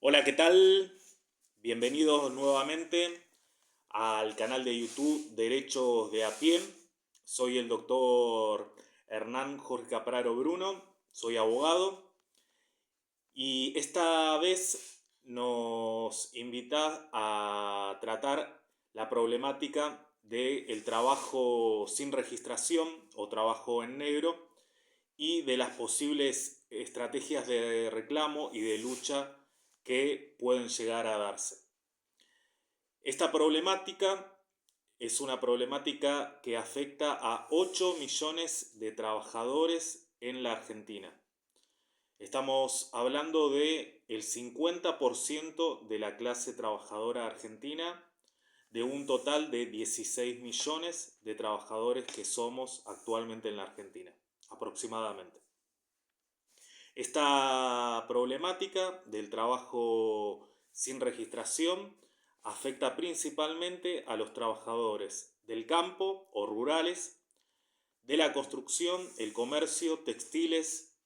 Hola, ¿qué tal? Bienvenidos nuevamente al canal de YouTube Derechos de a pie. Soy el doctor Hernán Jorge Capraro Bruno, soy abogado y esta vez nos invita a tratar la problemática del trabajo sin registración o trabajo en negro y de las posibles estrategias de reclamo y de lucha que pueden llegar a darse. Esta problemática es una problemática que afecta a 8 millones de trabajadores en la Argentina. Estamos hablando de el 50% de la clase trabajadora argentina, de un total de 16 millones de trabajadores que somos actualmente en la Argentina, aproximadamente. Esta problemática del trabajo sin registración afecta principalmente a los trabajadores del campo o rurales, de la construcción, el comercio, textiles,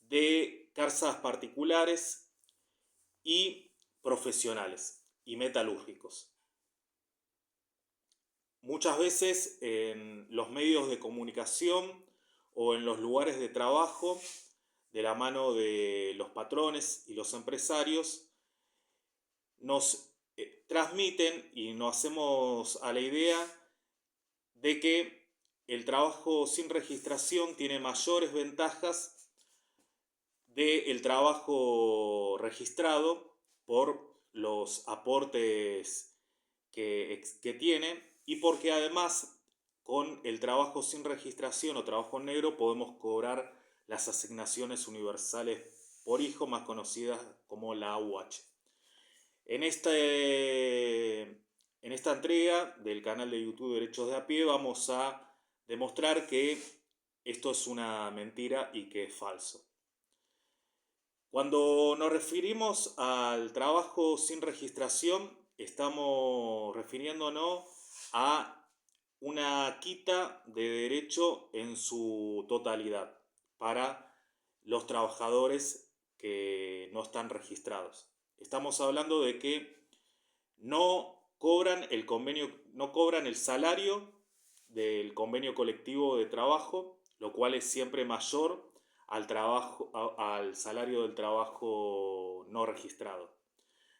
de casas particulares y profesionales y metalúrgicos. Muchas veces en los medios de comunicación o en los lugares de trabajo, de la mano de los patrones y los empresarios, nos transmiten y nos hacemos a la idea de que el trabajo sin registración tiene mayores ventajas del trabajo registrado por los aportes que tiene y porque además con el trabajo sin registración o trabajo en negro podemos cobrar las asignaciones universales por hijo, más conocidas como la AUH. En esta entrega del canal de YouTube Derechos de a pie vamos a demostrar que esto es una mentira y que es falso. Cuando nos referimos al trabajo sin registración, estamos refiriéndonos a una quita de derecho en su totalidad para los trabajadores que no están registrados. Estamos hablando de que no cobran no cobran el salario del convenio colectivo de trabajo, lo cual es siempre mayor al salario del trabajo no registrado.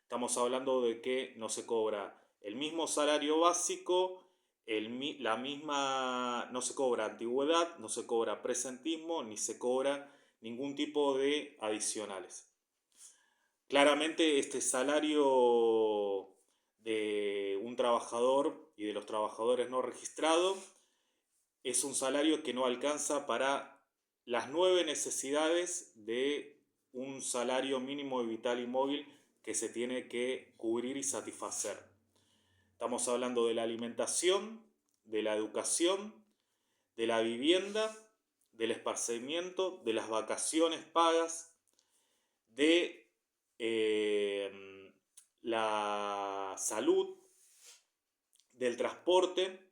Estamos hablando de que no se cobra el mismo salario básico, no se cobra antigüedad, no se cobra presentismo, ni se cobra ningún tipo de adicionales. Claramente este salario de un trabajador y de los trabajadores no registrados es un salario que no alcanza para las 9 necesidades de un salario mínimo vital y móvil que se tiene que cubrir y satisfacer. Estamos hablando de la alimentación, de la educación, de la vivienda, del esparcimiento, de las vacaciones pagas, de la salud, del transporte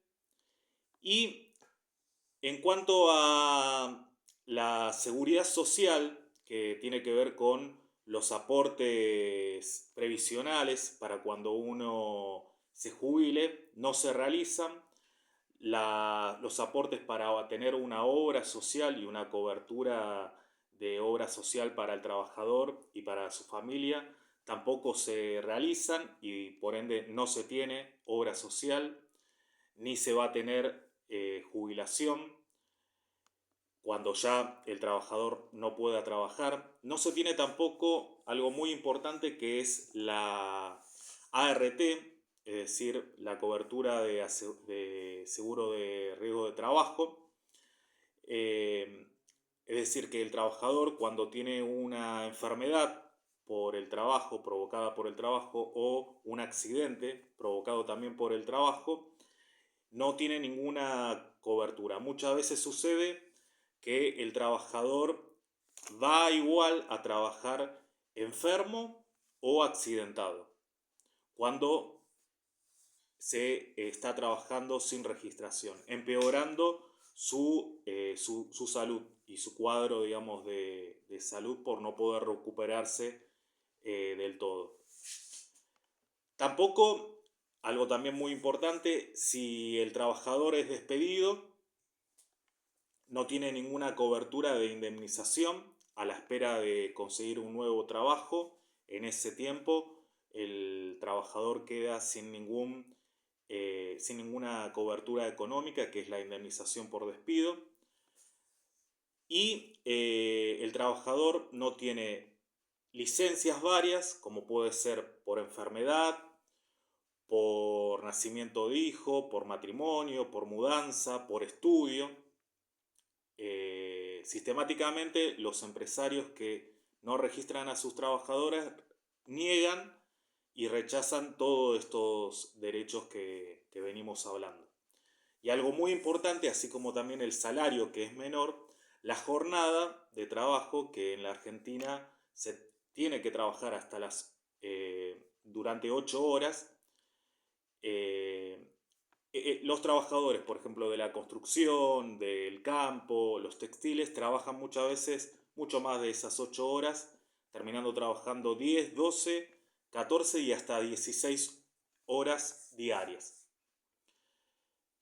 y en cuanto a la seguridad social, que tiene que ver con los aportes previsionales para cuando uno se jubile, no se realizan. Los aportes para tener una obra social y una cobertura de obra social para el trabajador y para su familia tampoco se realizan y por ende no se tiene obra social ni se va a tener jubilación cuando ya el trabajador no pueda trabajar. No se tiene tampoco algo muy importante que es la ART, es decir, la cobertura de seguro de riesgo de trabajo. Es decir, que el trabajador cuando tiene una enfermedad por el trabajo, provocada por el trabajo, o un accidente provocado también por el trabajo, no tiene ninguna cobertura. Muchas veces sucede que el trabajador va igual a trabajar enfermo o accidentado cuando se está trabajando sin registración, empeorando su salud y su cuadro, digamos, de salud por no poder recuperarse del todo. Tampoco, algo también muy importante, si el trabajador es despedido, no tiene ninguna cobertura de indemnización a la espera de conseguir un nuevo trabajo. En ese tiempo, el trabajador queda sin ninguna cobertura económica, que es la indemnización por despido. Y el trabajador no tiene licencias varias, como puede ser por enfermedad, por nacimiento de hijo, por matrimonio, por mudanza, por estudio. Sistemáticamente los empresarios que no registran a sus trabajadores niegan y rechazan todos estos derechos que venimos hablando. Y algo muy importante, así como también el salario que es menor, la jornada de trabajo, que en la Argentina se tiene que trabajar durante 8 horas. Los trabajadores, por ejemplo, de la construcción, del campo, los textiles, trabajan muchas veces mucho más de esas 8 horas, terminando trabajando 10, 12, 14 y hasta 16 horas diarias.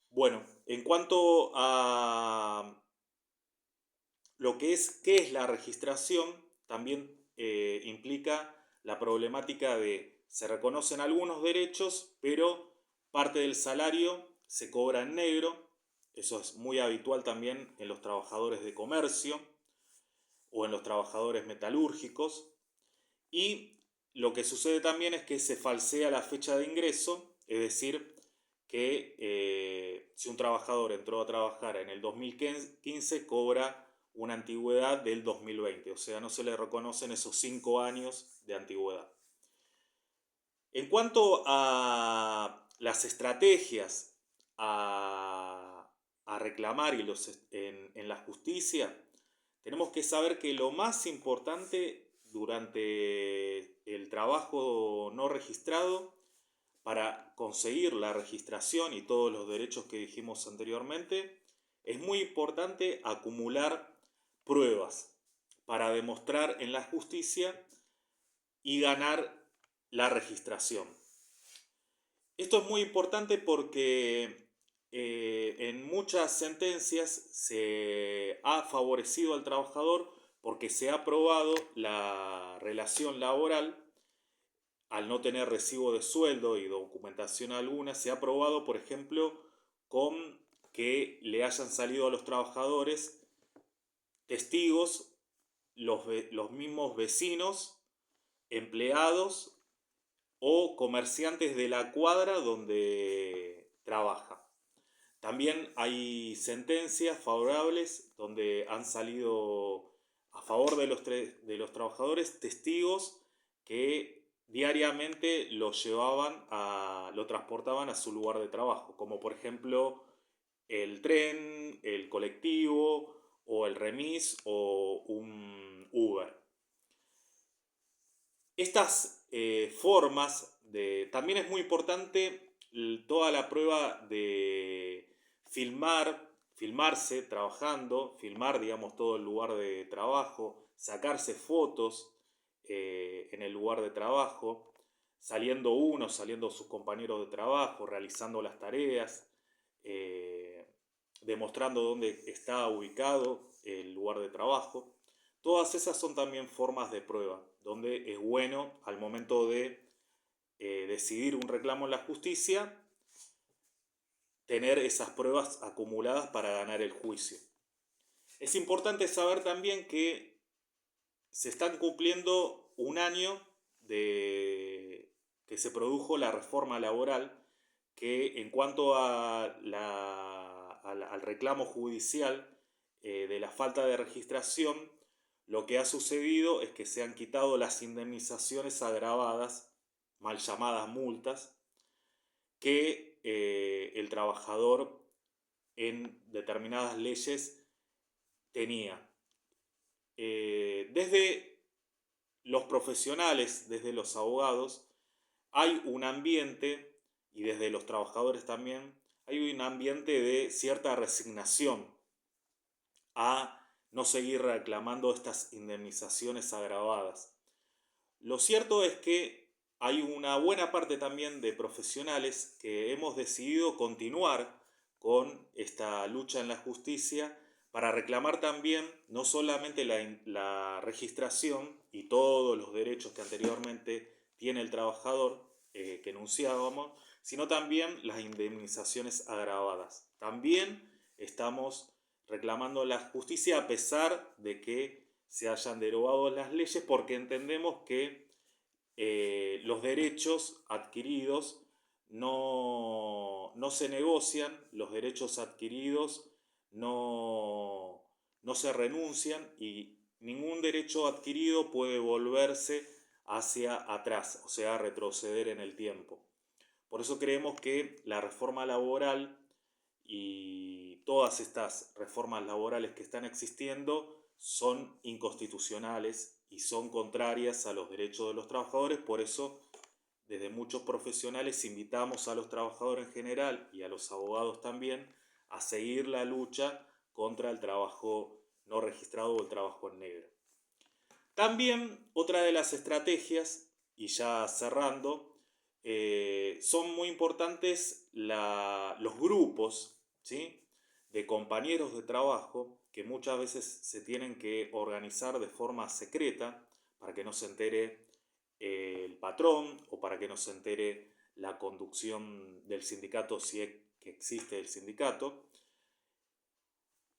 Bueno, en cuanto a lo que es, ¿qué es la registración? También implica la problemática de se reconocen algunos derechos, pero parte del salario se cobra en negro. Eso es muy habitual también en los trabajadores de comercio o en los trabajadores metalúrgicos. Y lo que sucede también es que se falsea la fecha de ingreso, es decir, que si un trabajador entró a trabajar en el 2015, cobra una antigüedad del 2020, o sea, no se le reconocen esos 5 años de antigüedad. En cuanto a las estrategias a reclamar en la justicia, tenemos que saber que lo más importante durante el trabajo no registrado, para conseguir la registración y todos los derechos que dijimos anteriormente, es muy importante acumular pruebas para demostrar en la justicia y ganar la registración. Esto es muy importante porque en muchas sentencias se ha favorecido al trabajador porque se ha probado la relación laboral. Al no tener recibo de sueldo y documentación alguna, se ha probado, por ejemplo, con que le hayan salido a los trabajadores testigos, los mismos vecinos, empleados o comerciantes de la cuadra donde trabaja. También hay sentencias favorables donde han salido a favor de los trabajadores testigos que diariamente lo transportaban a su lugar de trabajo, como por ejemplo el tren, el colectivo o el remis o un Uber. Estas formas también es muy importante toda la prueba de filmarse trabajando, filmar, digamos, todo el lugar de trabajo, sacarse fotos en el lugar de trabajo, saliendo sus compañeros de trabajo, realizando las tareas, demostrando dónde está ubicado el lugar de trabajo. Todas esas son también formas de prueba, donde es bueno al momento de decidir un reclamo en la justicia, tener esas pruebas acumuladas para ganar el juicio. Es importante saber también que se están cumpliendo un año de que se produjo la reforma laboral, que en cuanto al reclamo judicial de la falta de registración, lo que ha sucedido es que se han quitado las indemnizaciones agravadas, mal llamadas multas, que el trabajador en determinadas leyes tenía. Desde los profesionales, desde los abogados, hay un ambiente, y desde los trabajadores también, hay un ambiente de cierta resignación a no seguir reclamando estas indemnizaciones agravadas. Lo cierto es que hay una buena parte también de profesionales que hemos decidido continuar con esta lucha en la justicia para reclamar también no solamente la registración y todos los derechos que anteriormente tiene el trabajador que enunciábamos, sino también las indemnizaciones agravadas. También estamos reclamando la justicia a pesar de que se hayan derogado las leyes, porque entendemos que los derechos adquiridos no se negocian, los derechos adquiridos no se renuncian y ningún derecho adquirido puede volverse hacia atrás, o sea, retroceder en el tiempo. Por eso creemos que la reforma laboral y todas estas reformas laborales que están existiendo son inconstitucionales y son contrarias a los derechos de los trabajadores. Por eso, desde muchos profesionales invitamos a los trabajadores en general y a los abogados también a seguir la lucha contra el trabajo no registrado o el trabajo en negro. También otra de las estrategias, y ya cerrando, son muy importantes los grupos, ¿sí?, de compañeros de trabajo que muchas veces se tienen que organizar de forma secreta para que no se entere el patrón o para que no se entere la conducción del sindicato, si es que existe el sindicato.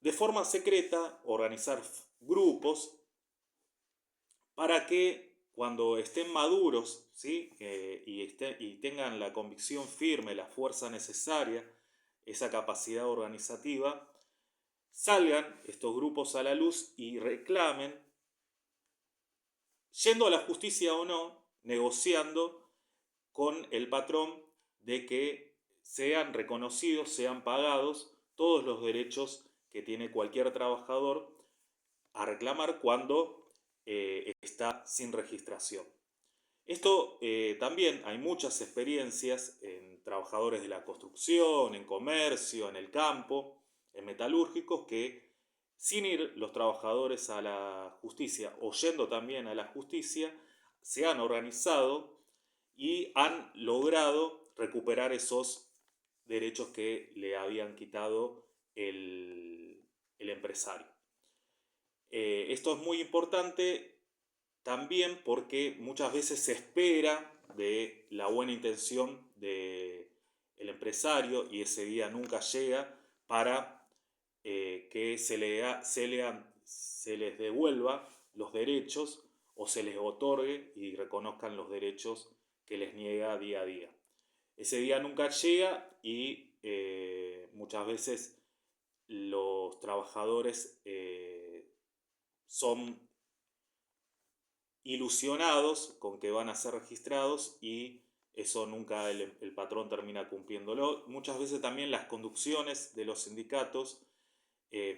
De forma secreta, organizar grupos para que cuando estén maduros, ¿sí?, y tengan la convicción firme, la fuerza necesaria, esa capacidad organizativa, salgan estos grupos a la luz y reclamen, yendo a la justicia o no, negociando con el patrón de que sean reconocidos, sean pagados todos los derechos que tiene cualquier trabajador a reclamar cuando está sin registración. Esto también hay muchas experiencias en trabajadores de la construcción, en comercio, en el campo, en metalúrgicos, que sin ir los trabajadores a la justicia o yendo también a la justicia, se han organizado y han logrado recuperar esos derechos que le habían quitado el empresario. Esto es muy importante también porque muchas veces se espera de la buena intención del empresario y ese día nunca llega para que se les devuelva los derechos o se les otorgue y reconozcan los derechos que les niega día a día. Ese día nunca llega y muchas veces los trabajadores son ilusionados con que van a ser registrados y eso nunca el patrón termina cumpliéndolo. Muchas veces también las conducciones de los sindicatos,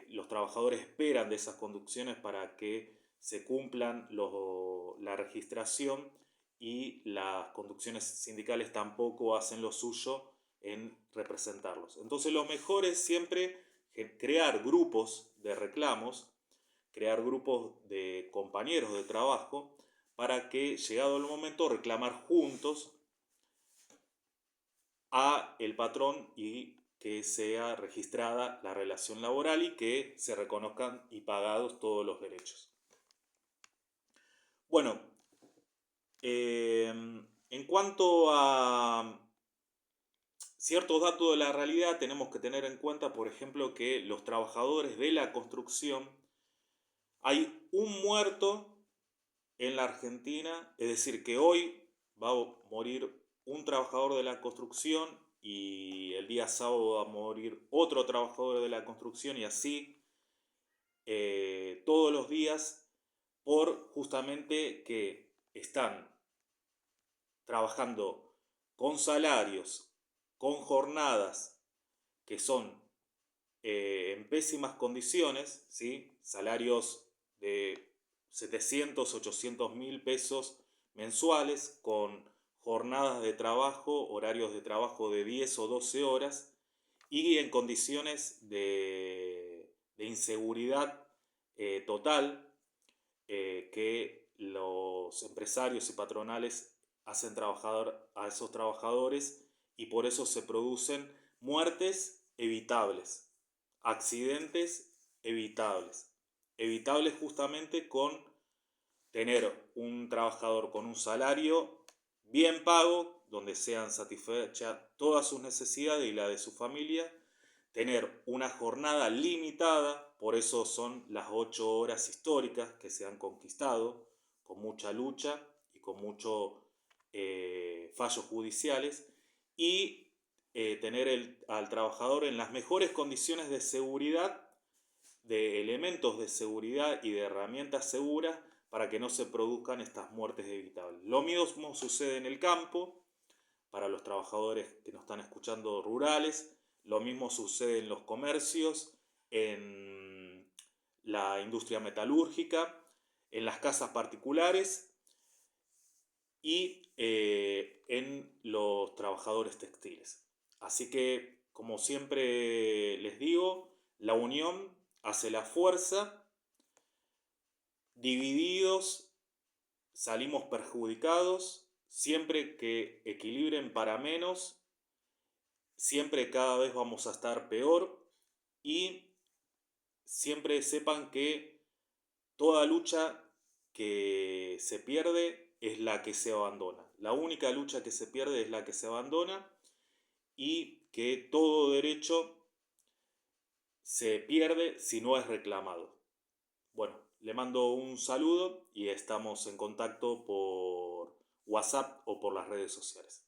los trabajadores esperan de esas conducciones para que se cumplan la registración y las conducciones sindicales tampoco hacen lo suyo en representarlos. Entonces lo mejor es siempre crear grupos de reclamos, crear grupos de compañeros de trabajo para que, llegado el momento, reclamar juntos a el patrón y que sea registrada la relación laboral y que se reconozcan y pagados todos los derechos. Bueno, en cuanto a ciertos datos de la realidad, tenemos que tener en cuenta, por ejemplo, que los trabajadores de la construcción, hay un muerto en la Argentina, es decir, que hoy va a morir un trabajador de la construcción y el día sábado va a morir otro trabajador de la construcción y así todos los días por justamente que están trabajando con salarios, con jornadas que son en pésimas condiciones, ¿sí?, salarios de 700, 800 mil pesos mensuales, con jornadas de trabajo, horarios de trabajo de 10 o 12 horas y en condiciones de inseguridad total, que los empresarios y patronales hacen trabajar a esos trabajadores y por eso se producen muertes evitables, accidentes evitables, evitables justamente con tener un trabajador con un salario bien pago, donde sean satisfechas todas sus necesidades y la de su familia, tener una jornada limitada, por eso son las 8 horas históricas que se han conquistado, con mucha lucha y con muchos fallos judiciales, y tener al trabajador en las mejores condiciones de seguridad, de elementos de seguridad y de herramientas seguras para que no se produzcan estas muertes evitables. Lo mismo sucede en el campo, para los trabajadores que nos están escuchando rurales, lo mismo sucede en los comercios, en la industria metalúrgica, en las casas particulares y en los trabajadores textiles. Así que, como siempre les digo, la unión hace la fuerza, divididos salimos perjudicados, siempre que equilibren para menos, siempre cada vez vamos a estar peor y siempre sepan que toda lucha que se pierde es la que se abandona. La única lucha que se pierde es la que se abandona y que todo derecho se pierde si no es reclamado. Bueno, le mando un saludo y estamos en contacto por WhatsApp o por las redes sociales.